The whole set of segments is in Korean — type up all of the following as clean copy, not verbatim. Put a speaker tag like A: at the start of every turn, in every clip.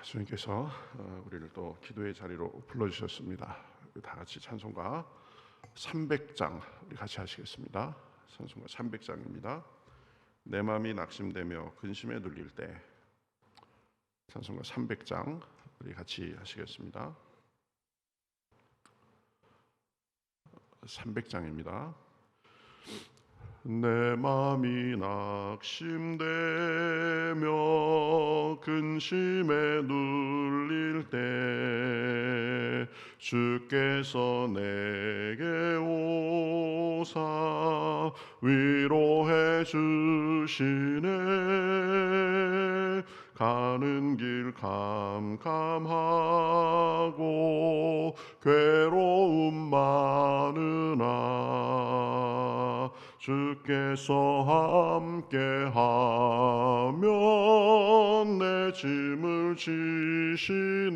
A: 주님께서 우리를 또 기도의 자리로 불러주셨습니다. 다 같이 찬송가 300장 우리 같이 하시겠습니다. 찬송가 300장입니다. 내 마음이 낙심되며 근심에 눌릴 때, 찬송가 300장 우리 같이 하시겠습니다. 300장입니다. 내 맘이 낙심되며 근심에 눌릴 때 주께서 내게 오사 위로해 주시네. 가는 길 캄캄하고 괴로움 많으나 주께서 함께하면 내 짐을 지시네.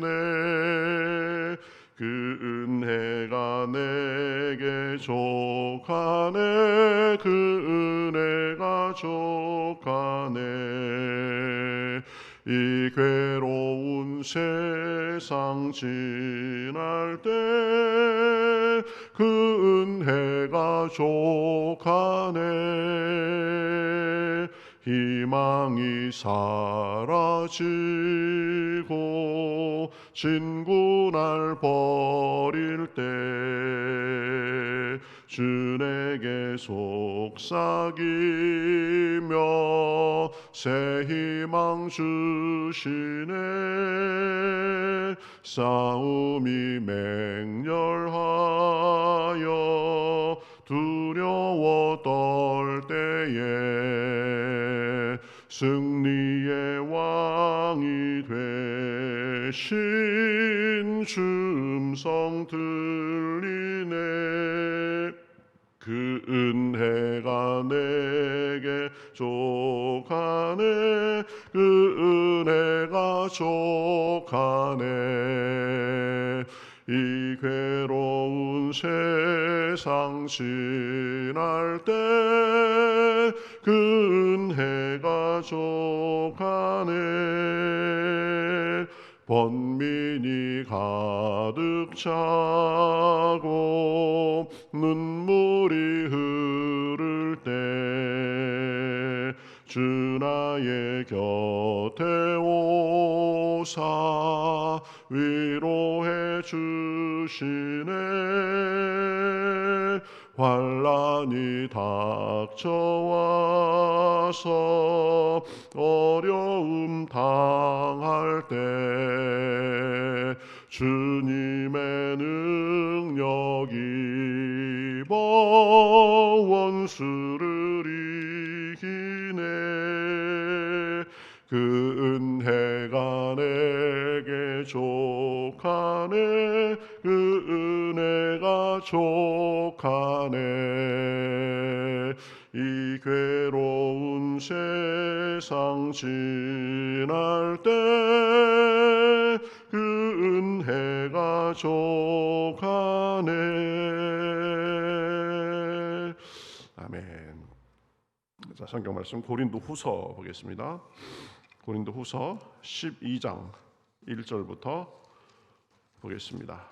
A: 그 은혜가 내게 족하네. 그 은혜가 족하네. 이 괴로운 세상 지날 때 그 은혜가 족하네. 희망이 사라지고 친구 날 버릴 때 주 내게 속삭이며 새 희망 주시네. 싸움이 맹렬하여 두려워 떨 때에 승리의 왕이 되신 주 음성 들리네. 그 은혜가 내게 족하네. 그 은혜가 족하네. 이 괴로운 세상 지날 때 그 은혜가 족하네. 번민이 가득 차고 눈물이 흐를 때 주 나의 곁에 오사 위로해 주시네. 환난이 닥쳐와서 어려움 당할 때 주님의 능력이 원수를 이기네. 그 은혜가 내게 족하네. 그 은혜가 족하네. 이 괴로운 세상 지날 때 그 은혜가 족하네. 아멘. 자, 성경 말씀 고린도후서 보겠습니다. 고린도후서 12장 1절부터 보겠습니다.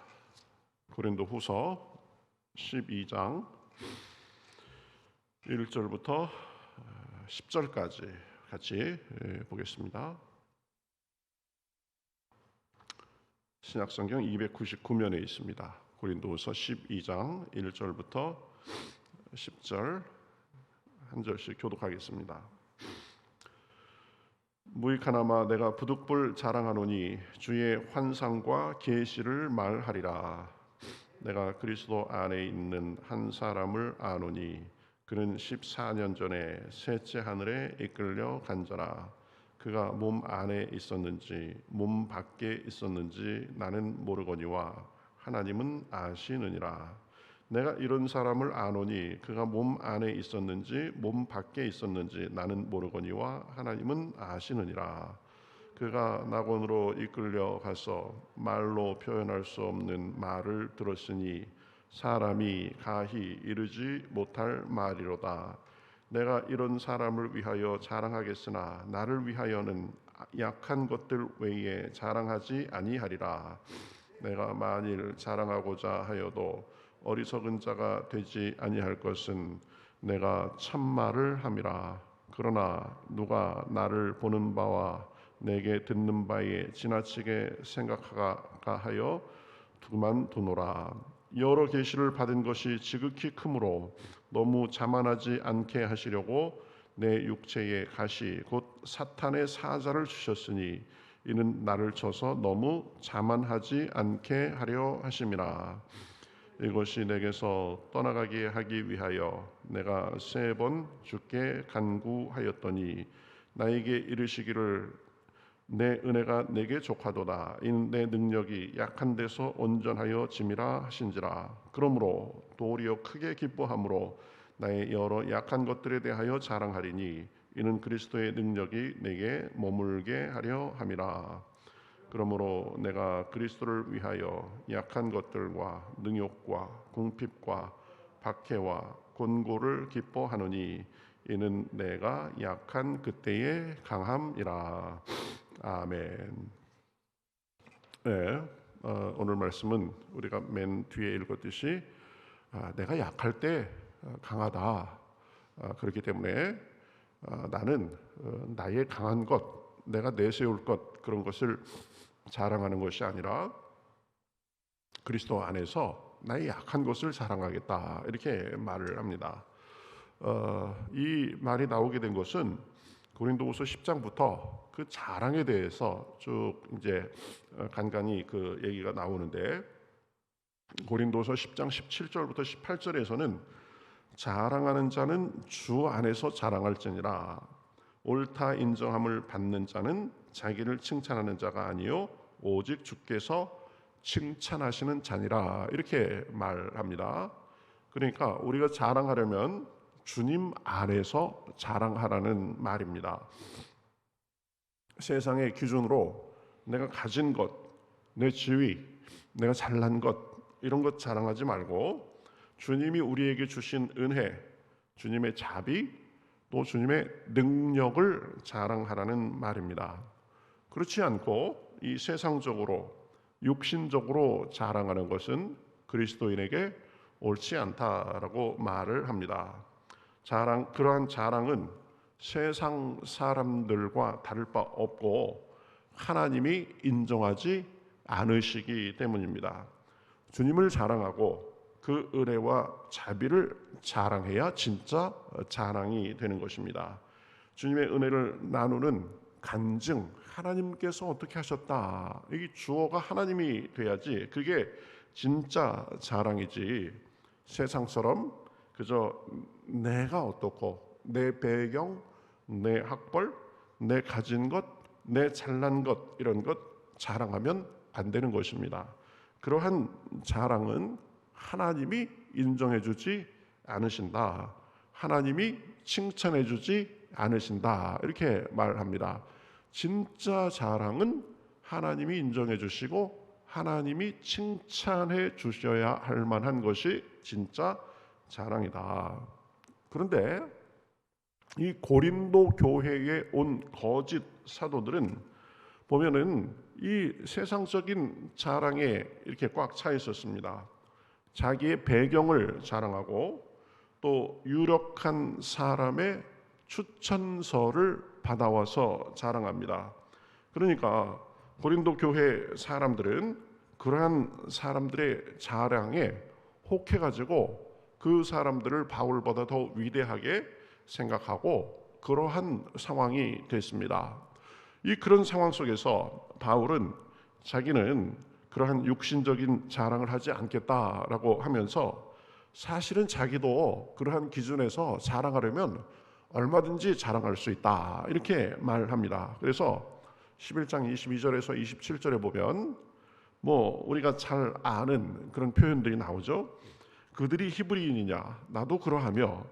A: 고린도후서 12장 1절부터 10절까지 같이 보겠습니다. 신약성경 299면에 있습니다. 고린도후서 12장 1절부터 10절 한 절씩 교독하겠습니다. 무익하나마 내가 부득불 자랑하노니 주의 환상과 계시를 말하리라. 내가 그리스도 안에 있는 한 사람을 아노니 그는 14년 전에 셋째 하늘에 이끌려 간자라. 그가 몸 안에 있었는지 몸 밖에 있었는지 나는 모르거니와 하나님은 아시느니라. 내가 이런 사람을 아노니 그가 몸 안에 있었는지 몸 밖에 있었는지 나는 모르거니와 하나님은 아시느니라. 그가 낙원으로 이끌려 가서 말로 표현할 수 없는 말을 들었으니 사람이 가히 이르지 못할 말이로다. 내가 이런 사람을 위하여 자랑하겠으나 나를 위하여는 약한 것들 외에 자랑하지 아니하리라. 내가 만일 자랑하고자 하여도 어리석은 자가 되지 아니할 것은 내가 참말을 함이라. 그러나 누가 나를 보는 바와 내게 듣는 바에 지나치게 생각하가 하여 그만두노라. 여러 계시를 받은 것이 지극히 크므로 너무 자만하지 않게 하시려고 내 육체에 가시 곧 사탄의 사자를 주셨으니 이는 나를 쳐서 너무 자만하지 않게 하려 하심이라. 이것이 내게서 떠나가게 하기 위하여 내가 3번 주께 간구하였더니 나에게 이르시기를 내 은혜가 내게 족하도다. 이는 내 능력이 약한 데서 온전하여 짐이라 하신지라. 그러므로 도리어 크게 기뻐함으로 나의 여러 약한 것들에 대하여 자랑하리니 이는 그리스도의 능력이 내게 머물게 하려 함이라. 그러므로 내가 그리스도를 위하여 약한 것들과 능욕과 궁핍과 박해와 곤고를 기뻐하노니 이는 내가 약한 그때의 강함이라. 아멘. 네, 오늘 말씀은 우리가 맨 뒤에 읽었듯이 내가 약할 때 강하다. 그렇기 때문에 나는 나의 강한 것, 내가 내세울 것 그런 것을 자랑하는 것이 아니라 그리스도 안에서 나의 약한 것을 자랑하겠다 이렇게 말을 합니다. 이 말이 나오게 된 것은 고린도후서 10장부터 그 자랑에 대해서 쭉 이제 간간히 그 얘기가 나오는데 고린도서 10장 17절부터 18절에서는 자랑하는 자는 주 안에서 자랑할지니라. 옳다 인정함을 받는 자는 자기를 칭찬하는 자가 아니요 오직 주께서 칭찬하시는 자니라. 이렇게 말합니다. 그러니까 우리가 자랑하려면 주님 안에서 자랑하라는 말입니다. 세상의 기준으로 내가 가진 것, 내 지위, 내가 잘난 것 이런 것 자랑하지 말고 주님이 우리에게 주신 은혜, 주님의 자비, 또 주님의 능력을 자랑하라는 말입니다. 그렇지 않고 이 세상적으로 육신적으로 자랑하는 것은 그리스도인에게 옳지 않다라고 말을 합니다. 그러한 자랑은 세상 사람들과 다를 바 없고 하나님이 인정하지 않으시기 때문입니다. 주님을 자랑하고 그 은혜와 자비를 자랑해야 진짜 자랑이 되는 것입니다. 주님의 은혜를 나누는 간증, 하나님께서 어떻게 하셨다. 이 주어가 하나님이 돼야지 그게 진짜 자랑이지. 세상처럼 그저 내가 어떻고 내 배경, 내 학벌, 내 가진 것, 내 잘난 것 이런 것 자랑하면 안 되는 것입니다. 그러한 자랑은 하나님이 인정해 주지 않으신다. 하나님이 칭찬해 주지 않으신다. 이렇게 말합니다. 진짜 자랑은 하나님이 인정해 주시고 하나님이 칭찬해 주셔야 할 만한 것이 진짜 자랑이다. 그런데 이 고린도 교회에 온 거짓 사도들은 보면은 이 세상적인 자랑에 이렇게 꽉 차 있었습니다. 자기의 배경을 자랑하고 또 유력한 사람의 추천서를 받아와서 자랑합니다. 그러니까 고린도 교회 사람들은 그러한 사람들의 자랑에 혹해가지고 그 사람들을 바울보다 더 위대하게 생각하고 그러한 상황이 됐습니다. 그런 상황 속에서 바울은 자기는 그러한 육신적인 자랑을 하지 않겠다라고 하면서 사실은 자기도 그러한 기준에서 자랑하려면 얼마든지 자랑할 수 있다 이렇게 말합니다. 그래서 11장 22절에서 27절에 보면 우리가 잘 아는 그런 표현들이 나오죠. 그들이 히브리인이냐 나도 그러하며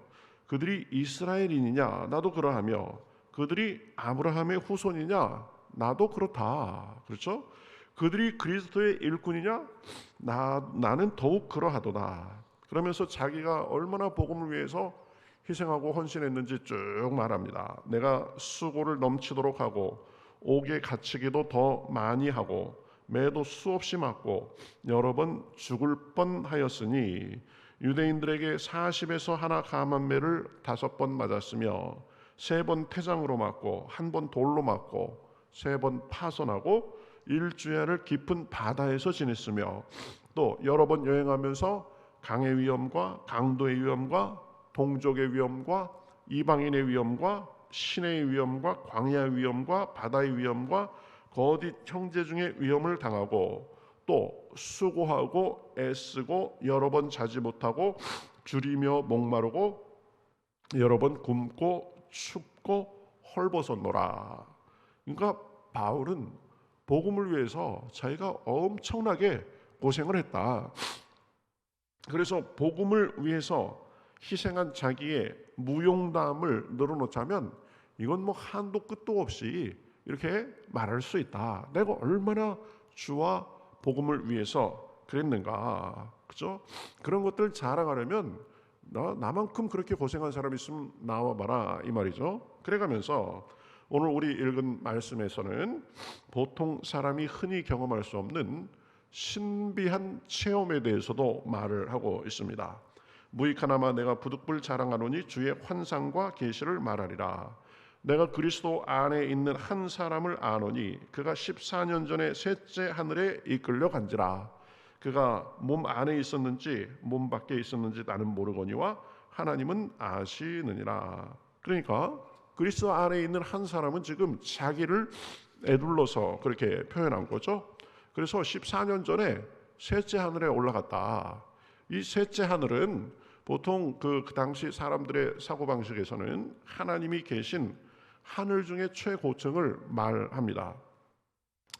A: 그들이 이스라엘인이냐 나도 그러하며 그들이 아브라함의 후손이냐 나도 그렇다. 그렇죠? 그들이 그리스도의 일꾼이냐 나는 더욱 그러하도다. 그러면서 자기가 얼마나 복음을 위해서 희생하고 헌신했는지 쭉 말합니다. 내가 수고를 넘치도록 하고 옥에 갇히기도 더 많이 하고 매도 수없이 맞고 여러 번 죽을 뻔하였으니 유대인들에게 40에서 하나 감한 매를 5번 맞았으며 3번 태장으로 맞고 1번 돌로 맞고 3번 파손하고 일주야를 깊은 바다에서 지냈으며 또 여러 번 여행하면서 강의 위험과 강도의 위험과 동족의 위험과 이방인의 위험과 시내의 위험과 광야의 위험과 바다의 위험과 거짓 형제 중에 위험을 당하고 또 수고하고 애쓰고 여러 번 자지 못하고 줄이며 목마르고 여러 번 굶고 춥고 헐벗었노라. 그러니까 바울은 복음을 위해서 자기가 엄청나게 고생을 했다. 그래서 복음을 위해서 희생한 자기의 무용담을 늘어놓자면 이건 뭐 한도 끝도 없이 이렇게 말할 수 있다. 내가 얼마나 주와 복음을 위해서 그랬는가, 그죠? 그런 것들 자랑하려면 나만큼 그렇게 고생한 사람 있으면 나와봐라 이 말이죠. 그래가면서 오늘 우리 읽은 말씀에서는 보통 사람이 흔히 경험할 수 없는 신비한 체험에 대해서도 말을 하고 있습니다. 무익하나마 내가 부득불 자랑하노니 주의 환상과 계시를 말하리라. 내가 그리스도 안에 있는 한 사람을 아노니 그가 14년 전에 셋째 하늘에 이끌려 간지라. 그가 몸 안에 있었는지 몸 밖에 있었는지 나는 모르거니와 하나님은 아시느니라. 그러니까 그리스도 안에 있는 한 사람은 지금 자기를 에둘러서 그렇게 표현한 거죠. 그래서 14년 전에 셋째 하늘에 올라갔다. 이 셋째 하늘은 보통 그 당시 사람들의 사고방식에서는 하나님이 계신 하늘 중에 최고층을 말합니다.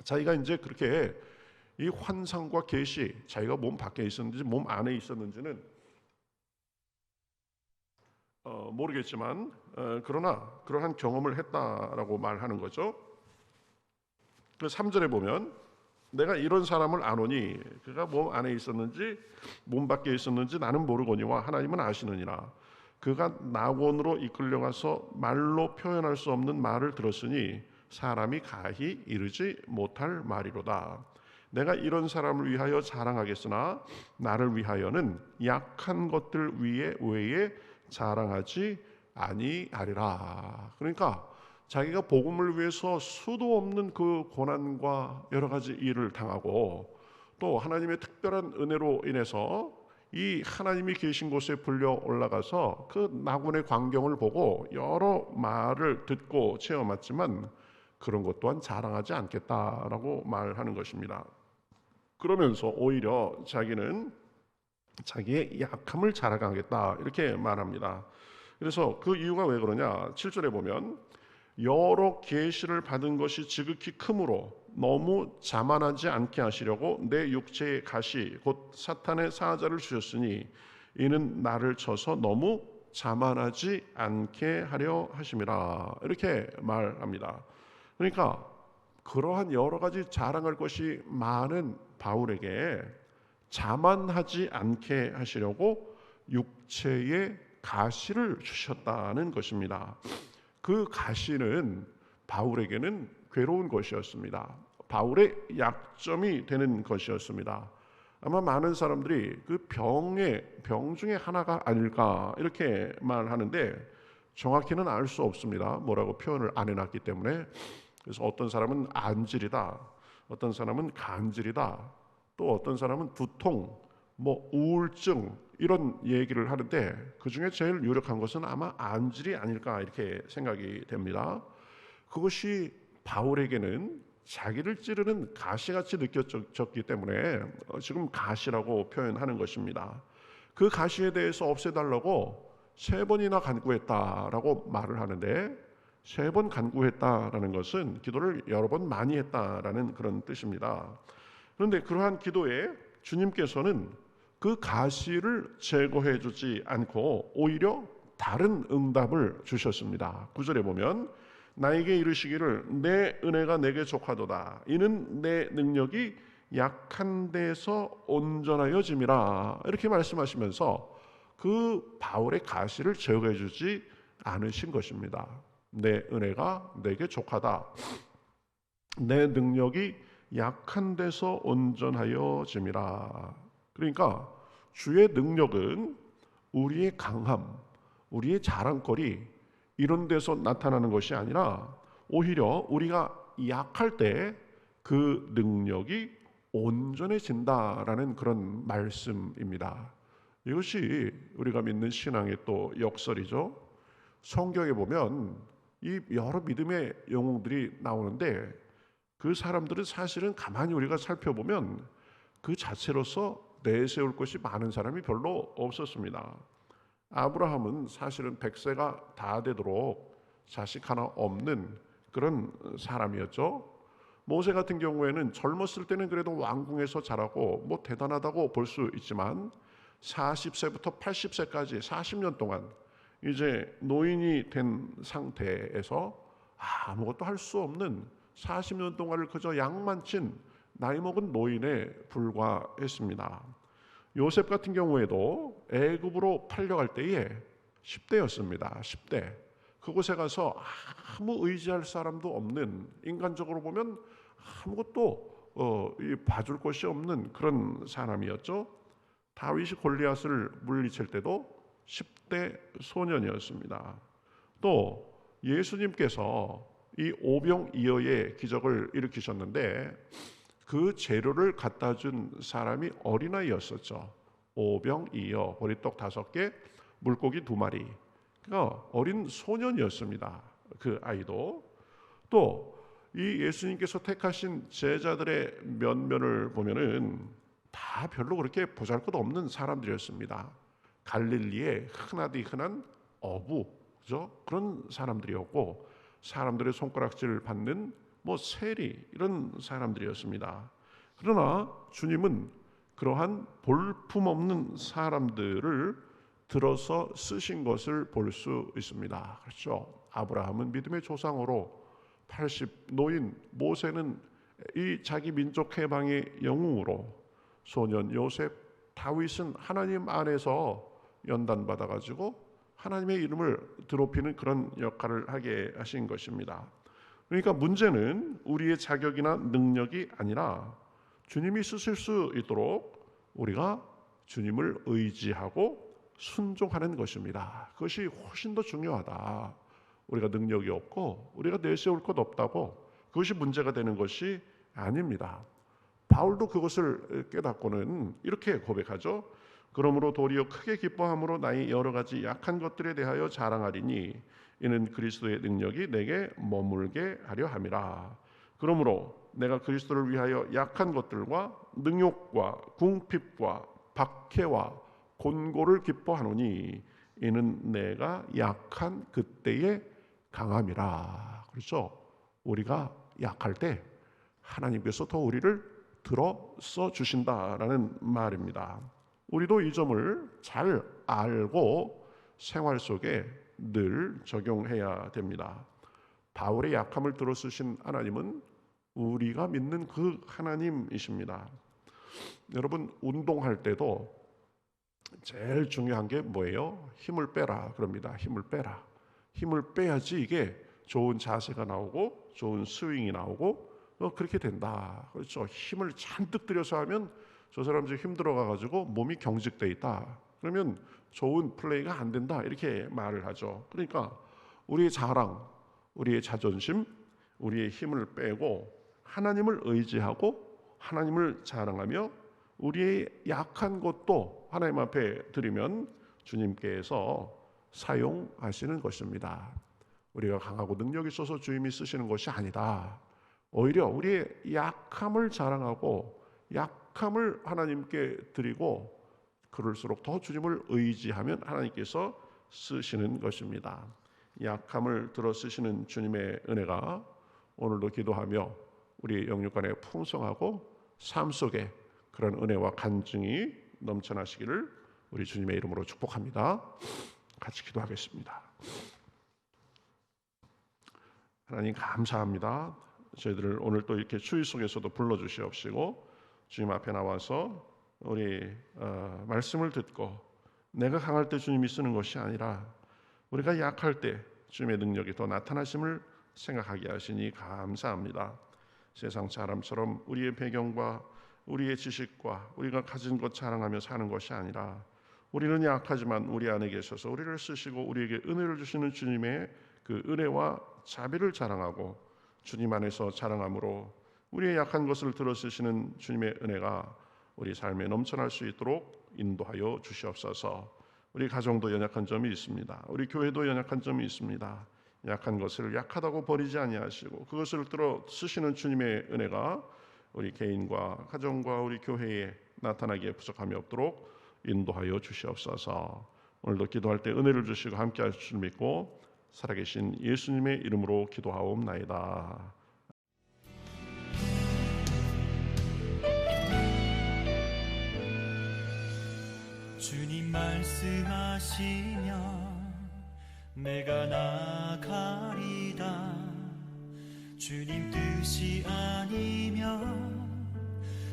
A: 자기가 이제 그렇게 이 환상과 계시, 자기가 몸 밖에 있었는지 몸 안에 있었는지는 모르겠지만 그러나 그러한 경험을 했다라고 말하는 거죠. 그 3절에 보면 내가 이런 사람을 아노니 그가 몸 안에 있었는지 몸 밖에 있었는지 나는 모르거니와 하나님은 아시느니라. 그가 낙원으로 이끌려가서 말로 표현할 수 없는 말을 들었으니 사람이 가히 이르지 못할 말이로다. 내가 이런 사람을 위하여 자랑하겠으나 나를 위하여는 약한 것들 외에 자랑하지 아니하리라. 그러니까 자기가 복음을 위해서 수도 없는 그 고난과 여러 가지 일을 당하고 또 하나님의 특별한 은혜로 인해서 이 하나님이 계신 곳에 불려 올라가서 그 낙원의 광경을 보고 여러 말을 듣고 체험했지만 그런 것 또한 자랑하지 않겠다라고 말하는 것입니다. 그러면서 오히려 자기는 자기의 약함을 자랑하겠다 이렇게 말합니다. 그래서 그 이유가 왜 그러냐? 7절에 보면 여러 계시를 받은 것이 지극히 크므로 너무 자만하지 않게 하시려고 내 육체의 가시 곧 사탄의 사자를 주셨으니 이는 나를 쳐서 너무 자만하지 않게 하려 하심이라 이렇게 말합니다. 그러니까 그러한 여러 가지 자랑할 것이 많은 바울에게 자만하지 않게 하시려고 육체의 가시를 주셨다는 것입니다. 그 가시는 바울에게는 괴로운 것이었습니다. 바울의 약점이 되는 것이었습니다. 아마 많은 사람들이 그 병 중에 하나가 아닐까 이렇게 말하는데 정확히는 알 수 없습니다. 뭐라고 표현을 안 해놨기 때문에. 그래서 어떤 사람은 안질이다, 어떤 사람은 간질이다, 또 어떤 사람은 두통, 우울증 이런 얘기를 하는데 그 중에 제일 유력한 것은 아마 안질이 아닐까 이렇게 생각이 됩니다. 그것이 바울에게는 자기를 찌르는 가시같이 느껴졌기 때문에 지금 가시라고 표현하는 것입니다. 그 가시에 대해서 없애달라고 3번이나 간구했다라고 말을 하는데 3번 간구했다라는 것은 기도를 여러 번 많이 했다라는 그런 뜻입니다. 그런데 그러한 기도에 주님께서는 그 가시를 제거해 주지 않고 오히려 다른 응답을 주셨습니다. 9절에 보면 나에게 이르시기를 내 은혜가 내게 족하도다. 이는 내 능력이 약한 데서 온전하여 짐이라. 이렇게 말씀하시면서 그 바울의 가시를 제거해 주지 않으신 것입니다. 내 은혜가 내게 족하다. 내 능력이 약한 데서 온전하여 짐이라. 그러니까 주의 능력은 우리의 강함, 우리의 자랑거리 이런 데서 나타나는 것이 아니라 오히려 우리가 약할 때 그 능력이 온전해진다라는 그런 말씀입니다. 이것이 우리가 믿는 신앙의 또 역설이죠. 성경에 보면 이 여러 믿음의 영웅들이 나오는데 그 사람들은 사실은 가만히 우리가 살펴보면 그 자체로서 내세울 것이 많은 사람이 별로 없었습니다. 아브라함은 사실은 100세가 다 되도록 자식 하나 없는 그런 사람이었죠. 모세 같은 경우에는 젊었을 때는 그래도 왕궁에서 자라고 뭐 대단하다고 볼 수 있지만 40세부터 80세까지 40년 동안 이제 노인이 된 상태에서 아무것도 할 수 없는 40년 동안을 그저 양만 친 나이 먹은 노인에 불과했습니다. 요셉 같은 경우에도 애굽으로 팔려갈 때에 10대였습니다. 10대. 그곳에 가서 아무 의지할 사람도 없는, 인간적으로 보면 아무것도 봐줄 것이 없는 그런 사람이었죠. 다윗이 골리앗을 물리칠 때도 10대 소년이었습니다. 또 예수님께서 이 오병이어의 기적을 일으키셨는데 그 재료를 갖다 준 사람이 어린아이였었죠. 오병이어, 보리떡 5개, 물고기 2마리. 그러니까 어린 소년이었습니다. 그 아이도. 또 이 예수님께서 택하신 제자들의 면면을 보면은 다 별로 그렇게 보잘것없는 사람들이었습니다. 갈릴리의 흔하디 흔한 어부, 그죠? 그런 사람들이었고 사람들의 손가락질 받는 뭐 세리 이런 사람들이었습니다. 그러나 주님은 그러한 볼품없는 사람들을 들어서 쓰신 것을 볼 수 있습니다. 그렇죠? 아브라함은 믿음의 조상으로 80 노인, 모세는 이 자기 민족 해방의 영웅으로, 소년 요셉, 다윗은 하나님 안에서 연단받아 가지고 하나님의 이름을 드높이는 그런 역할을 하게 하신 것입니다. 그러니까 문제는 우리의 자격이나 능력이 아니라 주님이 쓰실 수 있도록 우리가 주님을 의지하고 순종하는 것입니다. 그것이 훨씬 더 중요하다. 우리가 능력이 없고 우리가 내세울 것 없다고 그것이 문제가 되는 것이 아닙니다. 바울도 그것을 깨닫고는 이렇게 고백하죠. 그러므로 도리어 크게 기뻐함으로 나의 여러 가지 약한 것들에 대하여 자랑하리니 이는 그리스도의 능력이 내게 머물게 하려 함이라. 그러므로 내가 그리스도를 위하여 약한 것들과 능욕과 궁핍과 박해와 곤고를 기뻐하노니 이는 내가 약한 그때의 강함이라. 그렇죠? 우리가 약할 때 하나님께서 더 우리를 들어서 주신다라는 말입니다. 우리도 이 점을 잘 알고 생활 속에 늘 적용해야 됩니다. 바울의 약함을 들어쓰신 하나님은 우리가 믿는 그 하나님이십니다. 여러분 운동할 때도 제일 중요한 게 뭐예요? 힘을 빼라 그럽니다. 힘을 빼라. 힘을 빼야지 이게 좋은 자세가 나오고 좋은 스윙이 나오고 그렇게 된다. 그렇죠? 힘을 잔뜩 들여서 하면 저 사람 지금 힘들어가 가지고 몸이 경직돼 있다. 그러면 좋은 플레이가 안 된다. 이렇게 말을 하죠. 그러니까 우리의 자랑, 우리의 자존심, 우리의 힘을 빼고 하나님을 의지하고 하나님을 자랑하며 우리의 약한 것도 하나님 앞에 드리면 주님께서 사용하시는 것입니다. 우리가 강하고 능력이 있어서 주님이 쓰시는 것이 아니다. 오히려 우리의 약함을 자랑하고 약함을 하나님께 드리고 그럴수록 더 주님을 의지하면 하나님께서 쓰시는 것입니다. 약함을 들어 쓰시는 주님의 은혜가 오늘도 기도하며 우리 영육간에 풍성하고 삶 속에 그런 은혜와 간증이 넘쳐나시기를 우리 주님의 이름으로 축복합니다. 같이 기도하겠습니다. 하나님 감사합니다. 저희들을 오늘 또 이렇게 추위 속에서도 불러주시옵시고 주님 앞에 나와서 우리 말씀을 듣고 내가 강할 때 주님이 쓰는 것이 아니라 우리가 약할 때 주님의 능력이 더 나타나심을 생각하게 하시니 감사합니다. 세상 사람처럼 우리의 배경과 우리의 지식과 우리가 가진 것 자랑하며 사는 것이 아니라 우리는 약하지만 우리 안에 계셔서 우리를 쓰시고 우리에게 은혜를 주시는 주님의 그 은혜와 자비를 자랑하고 주님 안에서 자랑함으로 우리의 약한 것을 들어쓰시는 주님의 은혜가 우리 삶에 넘쳐날 수 있도록 인도하여 주시옵소서. 우리 가정도 연약한 점이 있습니다. 우리 교회도 연약한 점이 있습니다. 약한 것을 약하다고 버리지 아니하시고 그것을 들어 쓰시는 주님의 은혜가 우리 개인과 가정과 우리 교회에 나타나기에 부족함이 없도록 인도하여 주시옵소서. 오늘도 기도할 때 은혜를 주시고 함께 하실 줄 믿고 살아계신 예수님의 이름으로 기도하옵나이다.
B: 주님 말씀하시면 내가 나가리다. 주님 뜻이 아니면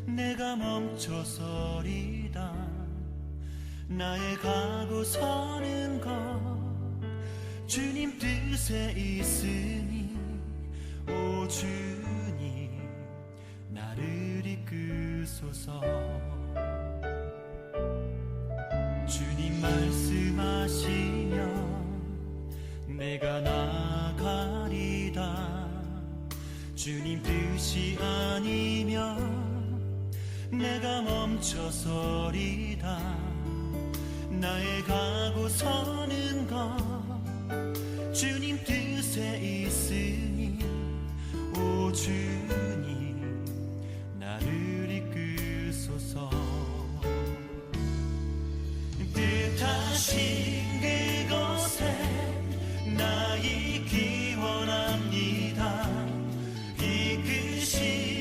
B: 내가 멈춰서리다. 나의 가고 서는 것 주님 뜻에 있으니 오 주님 나를 이끄소서. 주님 말씀하시면 내가 나가리다. 주님 뜻이 아니면 내가 멈춰서리다. 나의 가고 서는 것 주님 뜻에 있으니 오 주님 나를 이끄소서. 뜻하신 그곳에 나 있기 원합니다. 이끄시는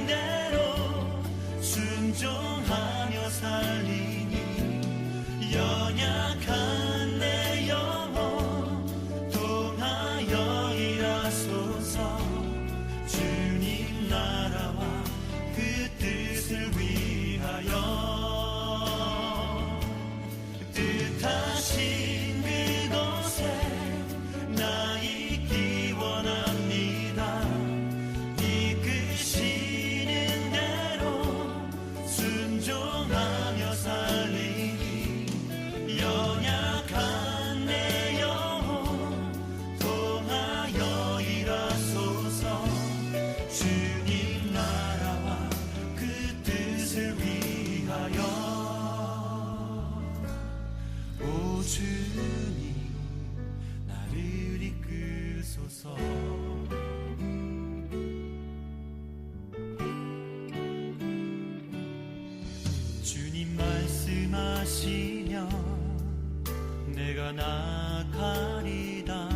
B: 대로 순종하며 살리니 연약한 내 영혼 통하여 일하소서. 주님 나라와 그 뜻을 위하여 뜻하신 그곳에 나 있기 원합니다. 이끄시는 대로 순종하며 살리니 연약한 내 영혼 통하여 일하소서. 주님 나라와 그 뜻을 위하여 오 주님 나를 이끄소서. 주님 말씀하시면 내가 나가리다.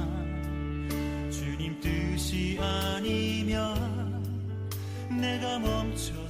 B: 주님 뜻이 아니면 내가 멈춰